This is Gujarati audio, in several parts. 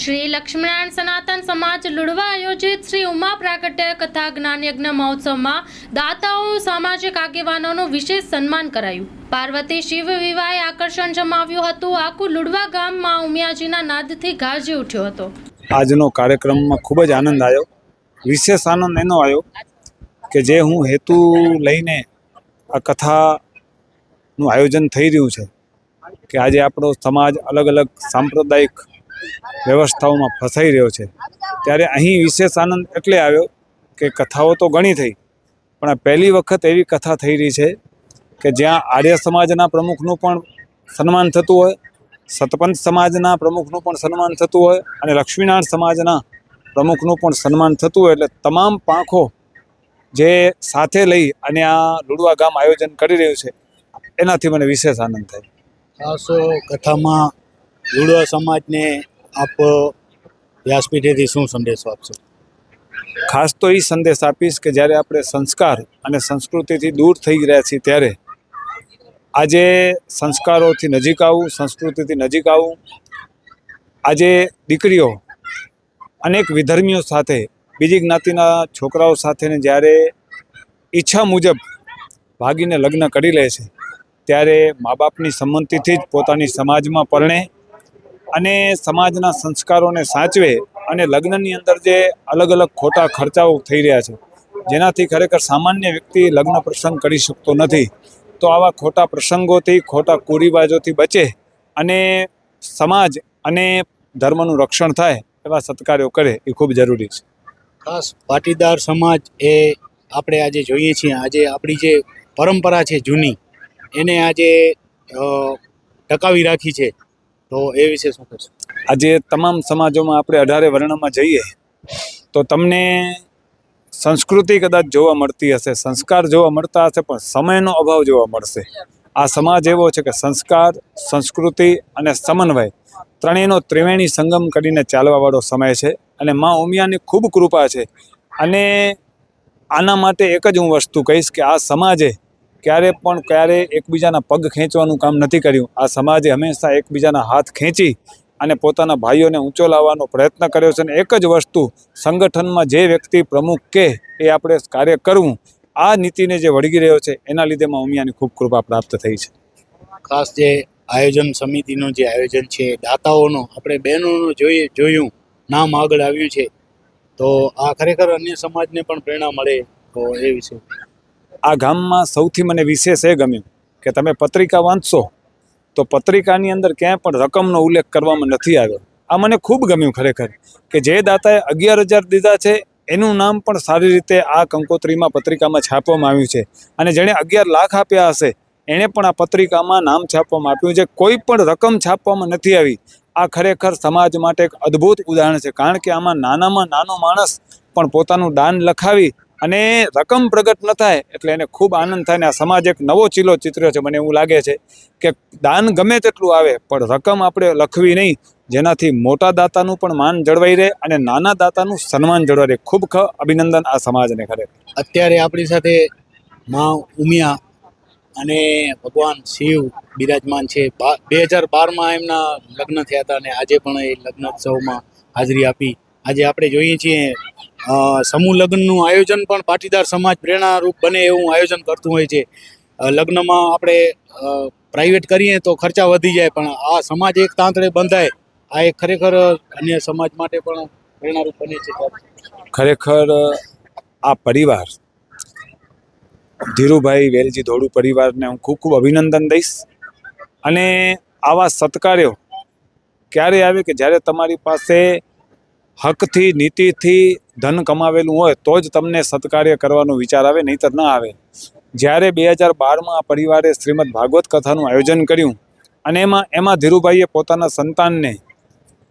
શ્રી લક્ષ્મીનારાયણ સનાતન સમાજ લુડવા આયોજિત શ્રી ઉમા પ્રાગટ્ય કથા જ્ઞાન યજ્ઞ મહોત્સવમાં દાતાઓ સામાજિક આગેવાનોનું વિશેષ સન્માન કરાયું. પાર્વતી શિવ વિવાહે આકર્ષણ જમાવ્યું હતું. આખું લુડવા ગામમાં ઉમિયાજીના નાદથી ગાજી ઉઠ્યો હતો. આજનો કાર્યક્રમમાં ખૂબ જ આનંદ આવ્યો. વિશેષ આનંદ એનો આવ્યો કે જે હું હેતુ લઈને આ કથાનું આયોજન થઈ રહ્યું છે કે આજે આપણો સમાજ અલગ અલગ સાંપ્રદાયિક વ્યવસ્થાઓમાં ફસાઈ રહ્યો છે, ત્યારે અહીં વિશેષ આનંદ એટલે આવ્યો કે કથાઓ તો ઘણી થઈ, પણ આ પહેલી વખત એવી કથા થઈ રહી છે કે જ્યાં આર્ય સમાજના પ્રમુખનું પણ સન્માન થતું હોય, સતપંથ સમાજના પ્રમુખનું પણ સન્માન થતું હોય અને લક્ષ્મીનારાયણ સમાજના પ્રમુખનું પણ સન્માન થતું હોય. એટલે તમામ પાંખો જે સાથે લઈ અને આ લુડવા ગામ આયોજન કરી રહ્યું છે એનાથી મને વિશેષ આનંદ થાય. ખાસ કથામાં લુડવા સમાજને આપ વ્યાસપીઠેથી શું સંદેશો આપશો? ખાસ તો એ સંદેશ આપીશ કે જ્યારે આપણે સંસ્કાર અને સંસ્કૃતિથી દૂર થઈ રહ્યા છીએ ત્યારે આજે સંસ્કારોથી નજીક આવવું, સંસ્કૃતિથી નજીક આવવું. આજે દીકરીઓ અનેક વિધર્મીઓ સાથે, બીજી જ્ઞાતિના છોકરાઓ સાથેને જ્યારે ઈચ્છા મુજબ ભાગીને લગ્ન કરી લે છે ત્યારે મા બાપની સંમતિથી જ પોતાની સમાજમાં પરણે અને સમાજના સંસ્કારોને સાચવે. અને લગ્નની અંદર જે અલગ અલગ ખોટા ખર્ચાઓ થઈ રહ્યા છે જેનાથી ખરેખર સામાન્ય વ્યક્તિ લગ્ન પ્રસંગ કરી શકતો નથી, તો આવા ખોટા પ્રસંગોથી, ખોટા કુરિવાજોથી બચે અને સમાજ અને ધર્મનું રક્ષણ થાય એવા સત્કાર્યો કરે એ ખૂબ જરૂરી છે. ખાસ પાટીદાર સમાજ એ આપણે આજે જોઈએ છીએ, આજે આપણી જે પરંપરા છે જૂની એને આજે ટકાવી રાખી છે, તો એ વિશે શું કહેશો? આજે તમામ સમાજોમાં આપણે 18 વર્ણમાં જઈએ તો તમને સંસ્કૃતિ કદાચ જોવા મળતી હશે, સંસ્કાર જોવા મળતા હશે, પણ સમયનો અભાવ જોવા મળશે. આ સમાજ એવો છે કે સંસ્કાર, સંસ્કૃતિ અને સમન્વય ત્રણેયનો ત્રિવેણી સંગમ કરીને ચાલવાવાળો સમય છે અને મા ઉમિયાની ખૂબ કૃપા છે. અને આના માટે એક જ હું વસ્તુ કહીશ કે આ સમાજે ક્યારે એકબીજાના પગ ખેંચવાનું કામ નથી કર્યું. આ સમાજે હંમેશા એકબીજાના હાથ ખેંચી અને પોતાના ભાઈઓને ઊંચો લાવવાનો પ્રયત્ન કર્યો છે. અને એક જ વસ્તુ, સંગઠનમાં જે વ્યક્તિ પ્રમુખ કે એ આપણે કાર્ય કરવું, આ નીતિને જે વળગી રહ્યો છે એના લીધે માં ઉમિયાની ખૂબ કૃપા પ્રાપ્ત થઈ છે. ખાસ જે આયોજન સમિતિનું જે આયોજન છે, દાતાઓનો, આપણે બહેનોનું જોયું નામ આગળ આવ્યું છે, તો આ ખરેખર અન્ય સમાજને પણ પ્રેરણા મળે, તો એ વિશે આ ગામમાં સૌથી મને વિશેષ એ ગમ્યું કે તમે પત્રિકા વાંચશો તો પત્રિકાની અંદર ક્યાંય પણ રકમનો ઉલ્લેખ કરવામાં નથી આવ્યો. આ મને ખૂબ ગમ્યું ખરેખર કે જે દાતાએ 11,000 દીધા છે એનું નામ પણ સારી રીતે આ કંકોત્રીમાં પત્રિકામાં છાપવામાં આવ્યું છે. અને જેણે 11 લાખ આપ્યા હશે એણે પણ આ પત્રિકામાં નામ છાપવામાં આપ્યું છે. કોઈ પણ રકમ છાપવામાં નથી આવી. આ ખરેખર સમાજ માટે એક અદ્ભુત ઉદાહરણ છે, કારણ કે આમાં નાનામાં નાનો માણસ પણ પોતાનું દાન લખાવી અને રકમ પ્રગટ ન થાય એટલે એને ખૂબ આનંદ થાય. ને આ સમાજ એક નવો ચીલો ચિત્ર્યો છે. મને એવું લાગે છે કે દાન ગમે તેટલું આવે પણ રકમ આપણે લખવી નહીં, જેનાથી મોટા દાતાનું પણ માન જળવાઈ રહે અને નાના દાતાનું સન્માન જળવાઈ રહે. ખૂબ અભિનંદન આ સમાજને ખરેખર. અત્યારે આપણી સાથે મા ઉમિયા અને ભગવાન શિવ બિરાજમાન છે. 2012માં એમના લગ્ન થયા હતા અને આજે પણ એ લગ્નોત્સવમાં હાજરી આપી. આજે આપણે જોઈએ છીએ સમૂહ લગ્નનું આયોજન પણ પાટીદાર સમાજ પ્રેરણારૂપ બને એવું આયોજન કરતું હોય છે. લગ્નમાં આપણે પ્રાઇવેટ કરીએ તો ખર્ચા વધી જાય, પણ આ સમાજ એક તાંતળે બંધાય, આ એક ખરેખર અન્ય સમાજ માટે પણ પ્રેરણારૂપ બને છે. ખરેખર આ પરિવાર, ધીરુભાઈ વેલજી ધોળુ પરિવારને હું ખૂબ ખૂબ અભિનંદન દઈશ. અને આવા સત્કાર્યો ક્યારે આવે કે જ્યારે તમારી પાસે હકથી, નીતિથી ધન કમાવેલું હોય તો જ તમને સત્કાર્ય કરવાનો વિચાર આવે, નહીંતર ન આવે. જ્યારે 2012માં આ પરિવારે શ્રીમદ ભાગવત કથાનું આયોજન કર્યું અને એમાં ધીરુભાઈએ પોતાના સંતાનને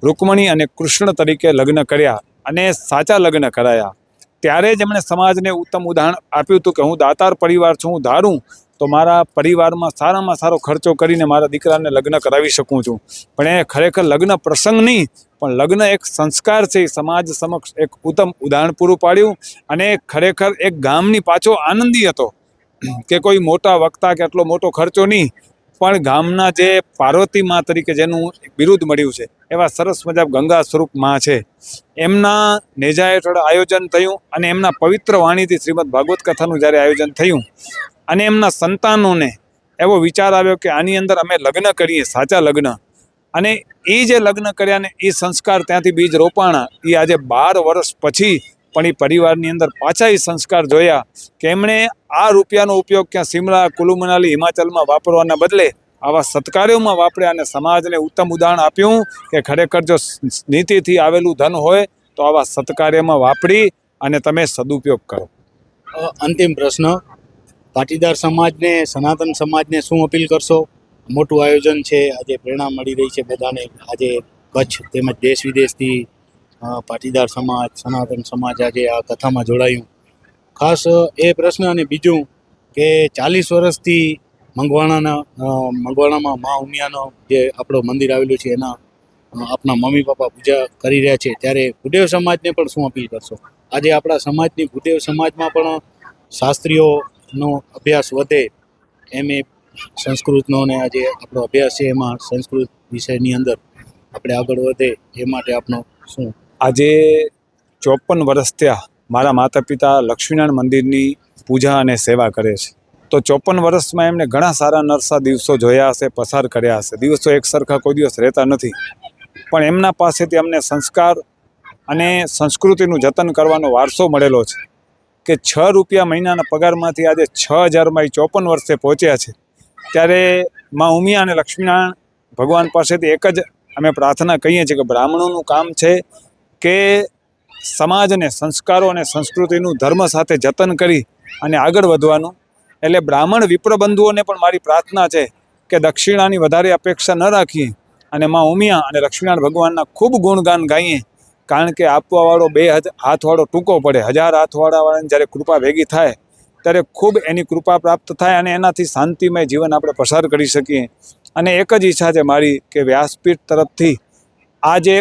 રૂકમણી અને કૃષ્ણ તરીકે લગ્ન કર્યા અને સાચા લગ્ન કરાયા, ત્યારે જ એમણે સમાજને ઉત્તમ ઉદાહરણ આપ્યું હતું કે હું દાતાર પરિવાર છું, હું ધારું તો મારા પરિવારમાં સારામાં સારો ખર્ચો કરીને મારા દીકરાને લગ્ન કરાવી શકું છું. પણ એ ખરેખર લગ્ન પ્રસંગ નહીં, પણ લગ્ન એક સંસ્કાર છે. સમાજ સમક્ષ એક ઉત્તમ ઉદાહરણ પૂરું પાડ્યું અને ખરેખર એક ગામની પાછો આનંદી હતો કે કોઈ મોટા વક્તા કે આટલો મોટો ખર્ચો નહીં, પણ ગામના જે પાર્વતી મા તરીકે જેનું બિરુદ મળ્યું છે એવા સરસ મજા ગંગા સ્વરૂપ માં છે, એમના નેજા હેઠળ આયોજન થયું અને એમના પવિત્ર વાણીથી શ્રીમદ ભાગવત કથાનું જ્યારે આયોજન થયું અને એમના સંતાનોને એવો વિચાર આવ્યો કે આની અંદર અમે લગ્ન કરીએ, સાચા લગ્ન, અને એ જે લગ્ન કર્યા ને એ સંસ્કાર ત્યાંથી બીજ રોપાણા, એ આજે 12 વર્ષ પછી પણ એ પરિવારની અંદર પાછા એ સંસ્કાર જોયા કે એમણે આ રૂપિયાનો ઉપયોગ ક્યાં શિમલા, કુલુ મનાલી, હિમાચલમાં વાપરવાના બદલે આવા સત્કાર્યોમાં વાપર્યા અને સમાજને ઉત્તમ ઉદાહરણ આપ્યું કે ખરેખર જો નીતિથી આવેલું ધન હોય તો આવા સત્કાર્યમાં વાપરી અને તમે સદુપયોગ કરો. અંતિમ પ્રશ્ન, પાટીદાર સમાજને, સનાતન સમાજને શું અપીલ કરશો? મોટું આયોજન છે, આજે પ્રેરણા મળી રહી છે બધાને, આજે કચ્છ તેમજ દેશ વિદેશથી પાટીદાર સમાજ, સનાતન સમાજ આજે આ કથામાં જોડાયું. ખાસ એ પ્રશ્ન, અને બીજું કે 40 વર્ષથી મંગવાણામાં મા ઉમિયાનો જે આપણું મંદિર આવેલું છે એના આપણા મમ્મી પપ્પા પૂજા કરી રહ્યા છે, ત્યારે ભૂદેવ સમાજને પણ શું અપીલ કરશો? આજે આપણા સમાજની, ભૂદેવ સમાજમાં પણ શાસ્ત્રીઓનો અભ્યાસ વધે, એમ એ સંસ્કૃતનો ને આજે આપણો અભ્યાસ છે એમાં સંસ્કૃત વિષયની અંદર આપણે આગળ વધે એ માટે આપણો શું? આજે 54 વર્ષ થયા મારા માતા પિતા લક્ષ્મીનારાયણ મંદિરની પૂજા અને સેવા કરે છે. તો 54 વર્ષમાં એમને ઘણા સારા નરસા દિવસો જોયા હશે, પસાર કર્યા હશે. દિવસો એક સરખા કોઈ દિવસ રહેતા નથી, પણ એમના પાસેથી અમને સંસ્કાર અને સંસ્કૃતિનું જતન કરવાનો વારસો મળેલો છે કે 6 રૂપિયા મહિનાના પગારમાંથી આજે 6000માં 54 વર્ષે પહોંચ્યા છે. ત્યારે માં ઉમિયા અને લક્ષ્મીનારાયણ ભગવાન પાસેથી એક જ અમે પ્રાર્થના કહીએ છીએ કે બ્રાહ્મણોનું કામ છે કે સમાજને સંસ્કારો અને સંસ્કૃતિનું ધર્મ સાથે જતન કરી અને આગળ વધવાનું. એટલે બ્રાહ્મણ વિપ્રબંધુઓને પણ મારી પ્રાર્થના છે કે દક્ષિણાની વધારે અપેક્ષા ન રાખીએ અને માં ઉમિયા અને લક્ષ્મીનારાયણ ભગવાનના ખૂબ ગુણગાન ગાઈએ, કારણ કે આપવાવાળો 2 હાથવાળો ટૂંકો પડે. 1000 હાથવાળાવાળાની જ્યારે કૃપા ભેગી થાય ત્યારે ખૂબ એની કૃપા પ્રાપ્ત થાય અને એનાથી શાંતિમય જીવન આપણે પસાર કરી શકીએ. અને એક જ ઈચ્છા છે મારી કે વ્યાસપીઠ તરફથી આજે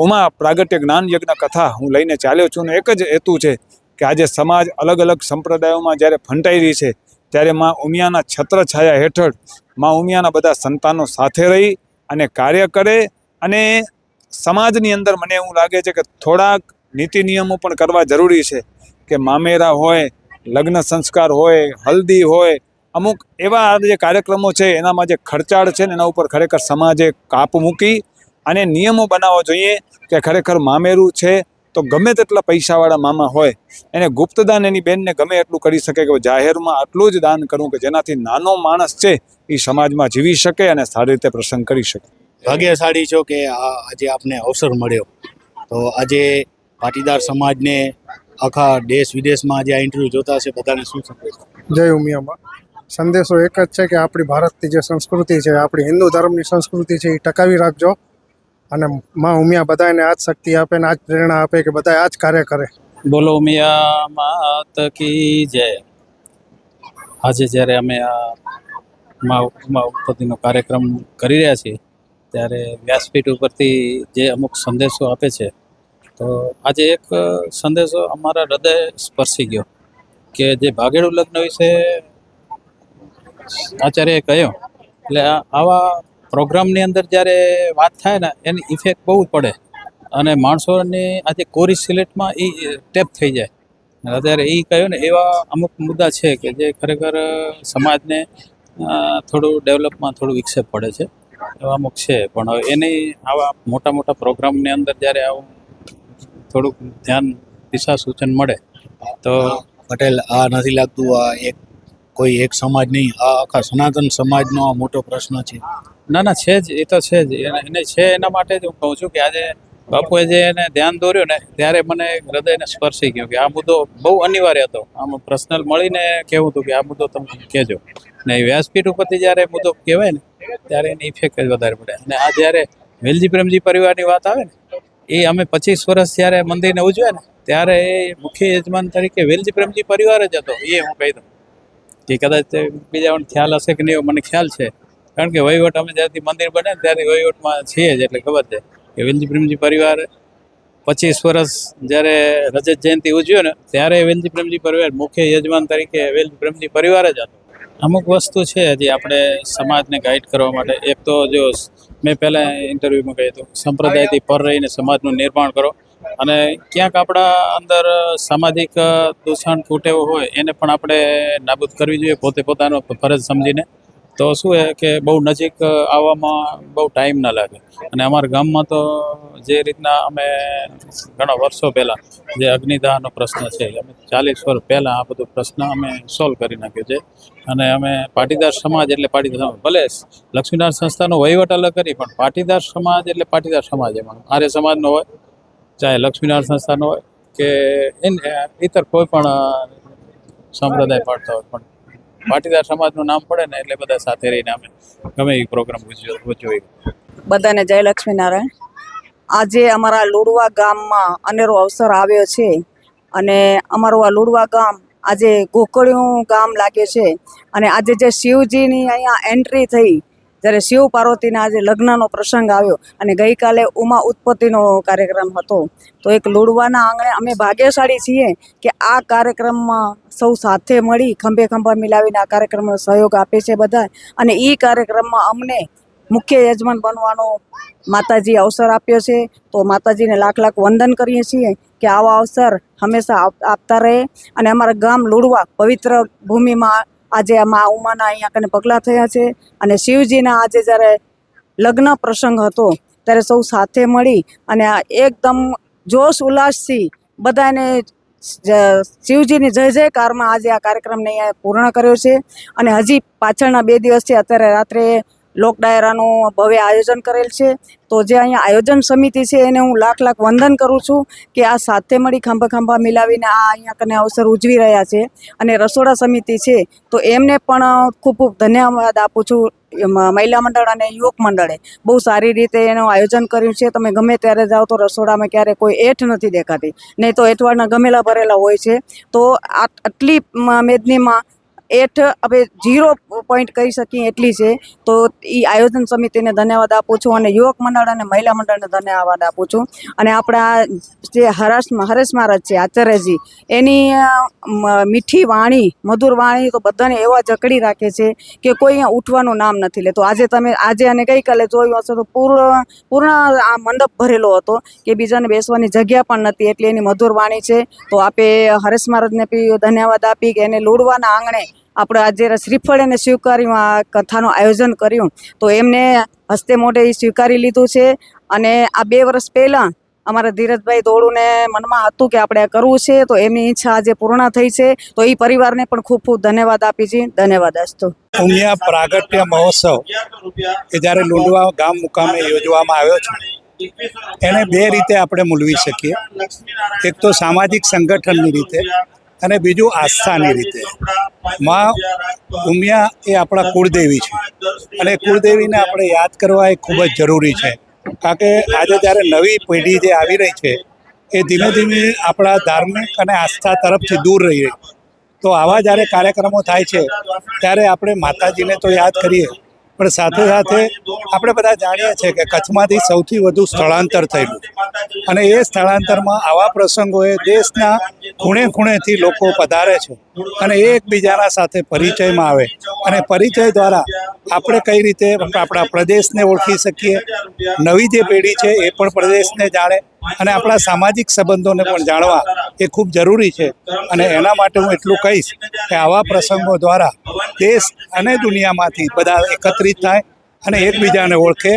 ઉમા પ્રાગટ્ય જ્ઞાન યજ્ઞ કથા હું લઈને ચાલ્યો છું, અને એક જ હેતુ છે કે આજે સમાજ અલગ અલગ સંપ્રદાયોમાં જ્યારે ફંટાઈ રહી છે ત્યારે માં ઉમિયાના છત્ર છાયા હેઠળ માં ઉમિયાના બધા સંતાનો સાથે રહી અને કાર્ય કરે. અને સમાજની અંદર મને એવું લાગે છે કે થોડાક નીતિ નિયમો પણ કરવા જરૂરી છે કે મામેરા હોય, લગ્ન સંસ્કાર હોય, હલ્દી હોય, અમુક એવા જે કાર્યક્રમો છે એનામાં જે ખર્ચાળ છે ને એના ઉપર ખરેખર સમાજે કાપ મૂકી અને નિયમો બનાવવા જોઈએ કે ખરેખર મામેરું છે તો ગમે તેટલા પૈસાવાળા મામા હોય એને ગુપ્તદાન એની બેનને ગમે એટલું કરી શકે કે જાહેરમાં આટલું જ દાન કરવું કે જેનાથી નાનો માણસ છે એ સમાજમાં જીવી શકે અને સારી રીતે પ્રસંગ કરી શકે. ભાગ્યશાળી છો કે આજે આપને અવસર મળ્યો. તો આજે પાટીદાર સમાજને આખા દેશ વિદેશમાં આજે આ ઇન્ટરવ્યૂ જોતા હશે બધાને શું સંદેશ? જય ઉમિયામાં. સંદેશો એક જ છે કે આપણી ભારતની જે સંસ્કૃતિ છે, આપણી હિન્દુ ધર્મની સંસ્કૃતિ છે એ ટકાવી રાખજો, અને માં ઉમિયા બધાને આ જ શક્તિ આપે ને આ જ પ્રેરણા આપે કે બધા આ જ કાર્ય કરે. બોલો ઉમિયા માત કી જય. આજે જ્યારે અમે આ મા ઉત્પત્તિનો કાર્યક્રમ કરી રહ્યા છીએ ત્યારે વ્યાસપીઠ ઉપરથી જે અમુક સંદેશો આપે છે, તો આજે એક સંદેશો અમારા હૃદય સ્પર્શી ગયો કે જે ભાગેડું લગ્ન વિશે આચાર્યએ કહ્યું. એટલે આવા પ્રોગ્રામની અંદર જ્યારે વાત થાય ને એની ઇફેક્ટ બહુ પડે અને માણસોની આજે કોરી સિલેટમાં એ ટેપ થઈ જાય. અત્યારે એ કહ્યું ને એવા અમુક મુદ્દા છે કે જે ખરેખર સમાજને થોડું ડેવલપમાં થોડું વિક્ષેપ પડે છે, એવા અમુક છે. પણ હવે એની આવા મોટા મોટા પ્રોગ્રામની અંદર જ્યારે આવું થોડુંક ધ્યાન દિશા સૂચન મળે તો પટેલ, આ નથી લાગતું આ એક કોઈ એક સમાજ નહીં, આ આખા સનાતન સમાજનો આ મોટો પ્રશ્ન છે? ના છે જ, એ તો છે જ. એને છે એના માટે જ હું કહું છું કે આજે બાપુએ જે એને ધ્યાન દોર્યું ને ત્યારે મને હૃદયને સ્પર્શી ગયું કે આ મુદ્દો બહુ અનિવાર્ય હતો. આમ પર્સનલ મળીને કહેવું હતું કે આ મુદ્દો તમે કહેજો, ને વ્યાસપીઠ ઉપરથી જ્યારે મુદ્દો કહેવાય ને ત્યારે એની ઇફેક્ટ જ વધારે પડે. અને આ જ્યારે વેલજી પ્રેમજી પરિવારની વાત આવે ને, એ અમે 25 વર્ષ જ્યારે મંદિરને ઉજવે ને ત્યારે એ મુખ્ય યજમાન તરીકે વેલજી પ્રેમજી પરિવાર જ હતો. એ હું કહી દઉં કે કદાચ બીજાને ખ્યાલ હશે કે નહીં, મને ખ્યાલ છે, કારણ કે વહીવટ અમે જ્યારથી મંદિર બને ત્યારથી વહીવટમાં છીએ જ, એટલે ખબર છે કે વેલજી પ્રેમજી પરિવાર 25 વર્ષ જ્યારે રજત જયંતિ ઉજવ્યો ને ત્યારે વેલજી પ્રેમજી પરિવાર મુખ્ય યજમાન તરીકે વેલજી પ્રેમજી પરિવાર જ હતો. અમુક વસ્તુ છે જે આપણે સમાજને ગાઈડ કરવા માટે, એક તો જો મેં પહેલાં ઇન્ટરવ્યૂમાં કહ્યું હતું, સંપ્રદાયથી પર રહીને સમાજનું નિર્માણ કરો અને ક્યાંક આપણા અંદર સામાજિક દૂષણ ફૂટેવો હોય એને પણ આપણે નાબૂદ કરવી જોઈએ પોતે પોતાનો ફરજ સમજીને. તો શું છે કે બહુ નજીક આવવામાં બહુ ટાઈમ ના લાગે. અને અમારા ગામમાં તો જે રીતના અમે ઘણા વર્ષો પહેલાં જે અગ્નિદાહનો પ્રશ્ન છે, અમે 40 વર્ષ પહેલાં આ બધો પ્રશ્ન અમે સોલ્વ કરી નાખ્યો છે. અને અમે પાટીદાર સમાજ એટલે પાટીદાર સમાજ, ભલે લક્ષ્મીનારાયણ સંસ્થાનો વહીવટ અલગ કરી, પણ પાટીદાર સમાજ એટલે પાટીદાર સમાજ. એમાં આર્ય સમાજનો હોય, ચાહે લક્ષ્મીનારાયણ સંસ્થાનો હોય કે ઇતર કોઈ પણ સંપ્રદાય પાડતા હોય, પણ પાટીદાર સમાજનું નામ પડે ને એટલે બધા સાથે રહીને અમે ગમે એ પ્રોગ્રામ ઉજવીએ. બધાને જય લક્ષ્મીનારાયણ. આજે અમારા લુડવા ગામમાં અનેરો અવસર આવ્યો છે અને અમારું આ લુડવા ગામ આજે ગોકળિયું ગામ લાગે છે. અને આજે જે શિવજીની અહીંયા એન્ટ્રી થઈ, જ્યારે શિવ પાર્વતીના આજે લગ્નનો પ્રસંગ આવ્યો અને ગઈકાલે ઉમા ઉત્પત્તિનો કાર્યક્રમ હતો, તો એક લુડવાના આંગણે અમે ભાગ્યશાળી છીએ કે આ કાર્યક્રમમાં સૌ સાથે મળી ખંભે ખંભા મિલાવીને આ કાર્યક્રમનો સહયોગ આપે છે બધા. અને એ કાર્યક્રમમાં અમને મુખ્ય યજમાન બનવાનો માતાજી અવસર આપ્યો છે, તો માતાજીને લાખ લાખ વંદન કરીએ છીએ કે આવા અવસર હંમેશા આપતા રહે. અને અમારા ગામ લુડવા પવિત્ર ભૂમિમાં આજે મા ઉમાના અહીંયા કને પગલાં થયા છે અને શિવજીના આજે જ્યારે લગ્ન પ્રસંગ હતો ત્યારે સૌ સાથે મળી અને આ એકદમ જોશ ઉલ્લાસથી બધાને શિવજીની જય જયકારમાં આજે આ કાર્યક્રમને અહીંયા પૂર્ણ કર્યો છે. અને હજી પાછળના 2 દિવસથી અત્યારે રાત્રે લોક ડાયરાનું ભવ્ય આયોજન કરેલ છે. તો જે અહીંયા આયોજન સમિતિ છે એને હું લાખ લાખ વંદન કરું છું કે આ સાથે મળી ખંભા ખંભા મિલાવીને આ અહીંયા કને અવસર ઉજવી રહ્યા છે. અને રસોડા સમિતિ છે તો એમને પણ ખૂબ ખૂબ ધન્યવાદ આપું છું. મહિલા મંડળ અને યુવક મંડળે બહુ સારી રીતે એનું આયોજન કર્યું છે. તમે ગમે ત્યારે જાઓ તો રસોડામાં ક્યારે કોઈ એઠ નથી દેખાતી, નહીં તો એઠવાડના ગમેલા ભરેલા હોય છે. તો આટલી મેદનીમાં એઠ હવે 0 પોઈન્ટ કહી શકીએ એટલી છે. તો એ આયોજન સમિતિને ધન્યવાદ આપું છું અને યુવક મંડળ અને મહિલા મંડળને ધન્યવાદ આપું છું. અને આપણા જે હરેશ મહારાજ છે આચાર્યજી, એની મીઠી વાણી, મધુર વાણી તો બધાને એવા જકડી રાખે છે કે કોઈ અહીંયા ઉઠવાનું નામ નથી લેતો. આજે અને ગઈકાલે જોયું હશે તો પૂર્ણ આ મંડપ ભરેલો હતો કે બીજાને બેસવાની જગ્યા પણ નથી, એટલી એની મધુર વાણી છે. તો આપે હરેશ મહારાજને બી ધન્યવાદ આપી કે એને લુડવાના આંગણે આપણે આજે શ્રીફળ અને સ્વીકારીમાં કથાનું આયોજન કર્યું, તો એમને હસ્તે મોઢે એ સ્વીકારી લીધું છે. અને આ 2 વર્ષ પહેલાં અમારા ધીરજભાઈ દોડુને મનમાં હતું કે આપણે આ કરવું છે, તો એમની ઈચ્છા આજે પૂર્ણ થઈ છે. તો એ પરિવારને પણ ખૂબ ખૂબ ધન્યવાદ આપી છે. ધન્યવાદ અસ્તુ. ઉમિયા પ્રાગટ્ય મહોત્સવ કે જ્યારે લુડવા ગામ મુકામે યોજવામાં આવ્યો છે, એને 2 રીતે આપણે મૂલવી શકીએ. એક તો સામાજિક સંગઠનની રીતે અને બીજું આસ્થાની રીતે. માં ઉમિયા એ આપણા કુળદેવી છે અને કુળદેવીને આપણે યાદ કરવા એ ખૂબ જ જરૂરી છે. કારણ કે આજે જ્યારે નવી પેઢી જે આવી રહી છે એ ધીમે ધીમે આપણા ધાર્મિક અને આસ્થા તરફથી દૂર રહી રહી. તો આવા જ્યારે કાર્યક્રમો થાય છે ત્યારે આપણે માતાજીને તો યાદ કરીએ, પણ સાથે સાથે આપણે બધા જાણીએ છીએ કે કચ્છમાંથી સૌથી વધુ સ્થળાંતર થયેલું અને એ સ્થળાંતરમાં આવા પ્રસંગોએ દેશના ખૂણે ખૂણેથી લોકો પધારે છે અને એ એકબીજાના સાથે પરિચયમાં આવે અને પરિચય દ્વારા આપણે કઈ રીતે આપણા પ્રદેશને ઓળખી શકીએ, નવી જે પેઢી છે એ પણ પ્રદેશને જાણે અને આપણા સામાજિક સંબંધોને પણ જાણવા એ ખૂબ જરૂરી છે. અને એના માટે હું એટલું કહીશ કે આવા પ્રસંગો દ્વારા દેશ અને દુનિયામાંથી બધા એકત્રિત થાય અને એકબીજાને ઓળખે,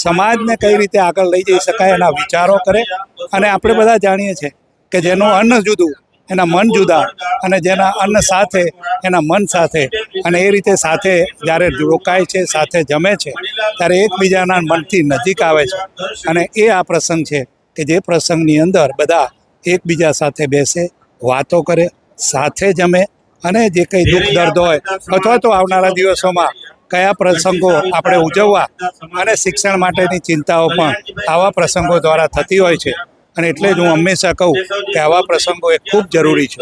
સમાજને કઈ રીતે આગળ લઈ જઈ શકાય એના વિચારો કરે. અને આપણે બધા જાણીએ છીએ કે જેનું અન્ન જુદું એના મન જુદા, અને જેના અન્ન સાથે એના મન સાથે, અને એ રીતે સાથે જ્યારે રોકાય છે, સાથે જમે છે, ત્યારે એકબીજાના મનથી નજીક આવે છે. અને એ આ પ્રસંગ છે કે જે પ્રસંગની અંદર બધા એકબીજા સાથે બેસે, વાતો કરે, સાથે જમે અને જે કંઈ દુઃખ દર્દ હોય અથવા તો આવનારા દિવસોમાં કયા પ્રસંગો આપણે ઉજવવા અને શિક્ષણ માટેની ચિંતાઓ પણ આવા પ્રસંગો દ્વારા થતી હોય છે. અને એટલે જ હું હંમેશા કહું કે આવા પ્રસંગો એ ખૂબ જરૂરી છે.